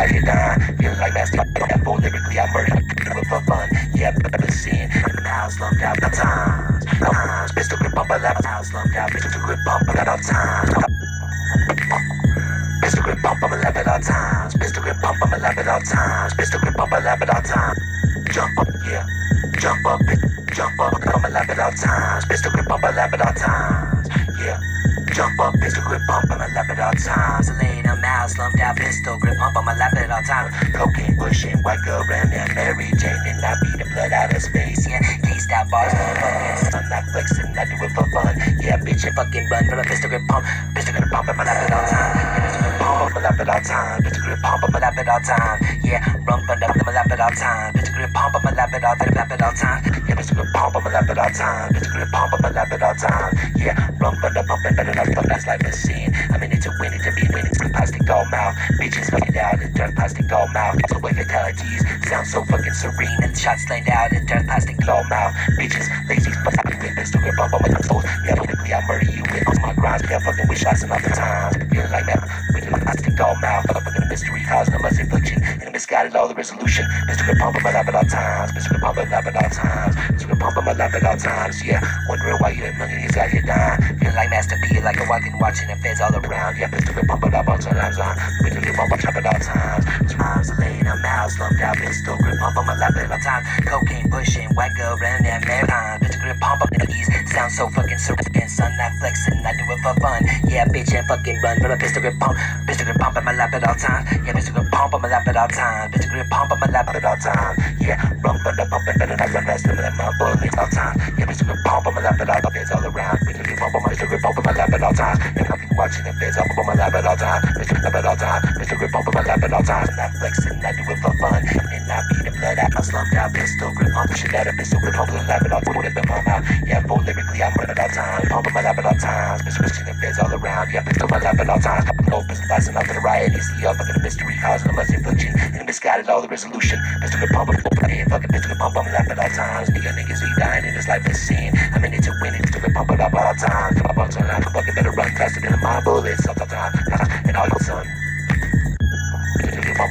I get down, feeling like master. I'm full lyrically, I murder. Do it for fun, yeah, but I've seen. I'm now slumped out the times. Pistol grip pump, I left out, slumped out. Pistol grip pump, I got all times. Pistol grip pump, I'ma laugh at all times. Pistol grip pump, I'ma laugh at all times. Pistol grip pump, I laugh at all times. Jump up, yeah. Jump up, jump up, I'ma laugh at all times. Pistol grip pump, I laugh at all times. Yeah. Jump up, pistol grip pump, I'ma laugh at all times. Laying a mouse, slumped out, pistol grip pump, I'ma laugh at all times. Cocaine pushing, white girl and Mary Jane, and I beat the blood out of space. Yeah, cased out bars, motherfuckers. I'm not flexing, I do it for fun. Yeah, bitch, and fucking run from a pistol grip pump. Pistol grip pump, I'ma laugh at all times. Yeah, pistol grip pump, I'ma laugh at all times. Pistol grip pump, I'ma laugh at all times. Yeah, run from the I'ma laugh at all times. Pistol grip pump, I'ma laugh at all times. Laugh at all times. Yeah, pistol grip pump, I'ma laugh at all times. Pistol grip pump, I'ma laugh at all times. Yeah, run from the pump and better not fuck, that's like a scene. I'm in it to win it, to be winning. Plastic doll mouth, bitches fucking out in dirt, plastic doll mouth. It's away fatalities, sound so fucking serene. And shots laid out in dirt, plastic doll mouth. Bitches, lazy, fucking with pistol grip pump on my toes. Yeah, politically I murder you with all my grinds. Yeah, fucking with shots enough of times. Feeling like man, with a plastic doll mouth. Fucking a mystery, causing a much infliction. And a misguided all the resolution. Pistol grip pump on my lap at all times. Pistol grip pump on my lap at all times. Pistol grip pump on my lap at all times. Yeah, wondering why you didn't is out here dying. Feeling like Master P, like a walking, watching the feds all around. Yeah, pistol grip pump it up all times. Pistol grip pump, I chop it all times. Times laying a mouse, slumped out. Pistol grip pump on my lap at all times. Cocaine pushing, white girl running that marathon. Pistol grip pump up in the east. Sound so fucking serene. Sun not flexing, I do it for fun. Yeah, bitch, and fucking run from a pistol grip pump. Pistol grip pump on my lap at all times. Yeah, pistol grip pump on my lap at all times. Pistol grip pump on my lap at all times. Yeah, run from the pump and better not run faster than my bullets all times. Yeah, pistol grip pump on my lap at all times. All around. Pistol grip pump on my lap at all times. And I'll be watching the feds up on my lap at all times. Pistol grip at all times. Pistol grip pump on my lap at all times. Not flexing, I do it for fun. And I beat the blood out. I slumped out. Pistol grip pump, shit out of pistol grip pump on my lap at all times. Put it in my mouth. Yeah, full lyrically, I'm running all time. Pump on my lap at all times. Pistol switching the feds all around. Yeah, pistol on my lap at all times. No pistol blasting up to the riot. You see, fucking a mystery causing a much infliction. And misguided all the resolution. Pistol grip pump on my head. Fucking pistol grip pump on my lap at all times. Niggas be dying in this life is sin. I'm in it to win it. Pistol grip pump it up all times. Fucking better run faster than my